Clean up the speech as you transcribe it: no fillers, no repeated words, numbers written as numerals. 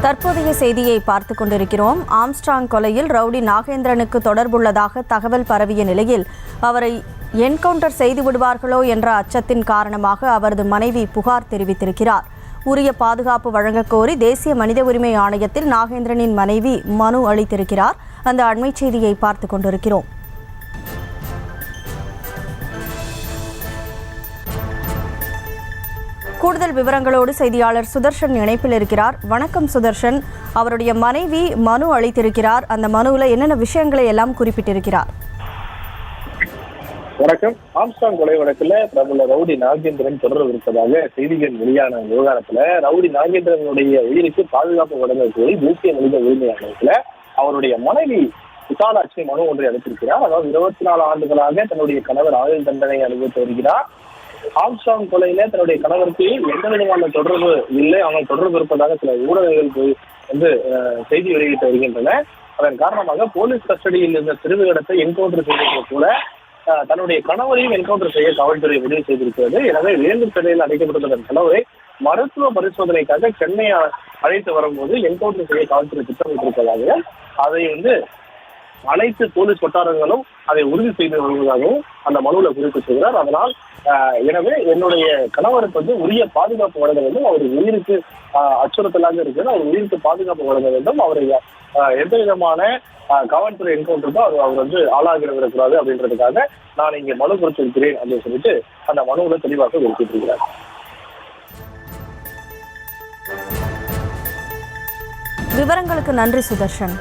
தற்போதைய செய்தியை பார்த்து கொண்டிருக்கிறோம். ஆம்ஸ்ட்ராங் கொலையில் ரவுடி நாகேந்திரனுக்கு தொடர்புள்ளதாக தகவல் பரவிய நிலையில் அவரை என்கவுண்டர் செய்து விடுவார்களோ என்ற அச்சத்தின் காரணமாக அவரது மனைவி புகார் தெரிவித்திருக்கிறார். உரிய பாதுகாப்பு வழங்கக் கோரி தேசிய மனித உரிமை ஆணையத்தில் நாகேந்திரனின் மனைவி மனு அளித்திருக்கிறார். அந்த அண்மை செய்தியை பார்த்து கொண்டிருக்கிறோம். கூடுதல் விவரங்களோடு செய்தியாளர் சுதர்ஷன் இணைப்பில் இருக்கிறார். வணக்கம் சுதர்ஷன். அவருடைய மனைவி மனு அளித்திருக்கிறார். அந்த மனுவில் என்னென்ன விஷயங்களை எல்லாம் குறிப்பிட்டிருக்கிறார்? வணக்கம். ஆம்ஸ்ட்ராங் கொலை வழக்குல பிரபல ரவுடி நாகேந்திரன் தொடர்பு இருப்பதாக செய்திகள் வெளியான விவகாரத்துல ரவுடி நாகேந்திரனுடைய உயிருக்கு பாதுகாப்பு வழங்க கோரி தேசிய மனித உரிமை ஆணையத்துல அவருடைய மனைவி விசாலாட்சி மனு ஒன்றை அளித்திருக்கிறார். அதாவது 24 ஆண்டுகளாக தன்னுடைய கணவர் ஆயுள் தண்டனை அனுபவித்து வருகிறார். ஆம்ஸ்ட்ராங் கொலையில தன்னுடைய கணவருக்கு எந்த விதமான தொடர்பு இல்லை, அவங்க தொடர்பு இருப்பதாக சில ஊடகங்கள் வந்து செய்தி வெளியிட்டு வருகின்றன. அதன் காரணமாக போலீஸ் கஸ்டடியில் இருந்த சிறுமியிடத்தை என்கவுண்டர் செய்தது கூட தன்னுடைய கணவரையும் என்கவுண்டர் செய்ய காவல்துறை முடிவு செய்திருக்கிறது. எனவே வேலூர் சிறையில் அடைக்கப்பட்டுள்ள கணவரை மருத்துவ பரிசோதனைக்காக சென்னை அழைத்து வரும்போது என்கவுண்டர் செய்ய காவல்துறை திட்டமிட்டிருப்பதாகவும் அதை வந்து அனைத்து போலீஸ் வட்டாரங்களும் அதை உறுதி செய்து வருவதாகவும் அந்த மனுவில் குறிப்பிட்டிருக்கிறார். அதனால் எனவே என்னுடைய கணவருக்கு வந்து உரிய பாதுகாப்பு வழங்க வேண்டும், அவர் உயிருக்கு அச்சுறுத்தலாக இருக்கிறது, அவர் உயிருக்கு பாதுகாப்பு வழங்க வேண்டும், அவரை எந்த விதமான காவல்துறை என்கவுண்டருக்கோ அவர் வந்து ஆளாகி விடக்கூடாது அப்படின்றதுக்காக நான் இங்கே மனு கொடுத்திருக்கிறேன் அப்படின்னு சொல்லிட்டு அந்த மனுவில் தெளிவாக குறிப்பிட்டிருக்கிறார். விவரங்களுக்கு நன்றி சுதர்ஷன்.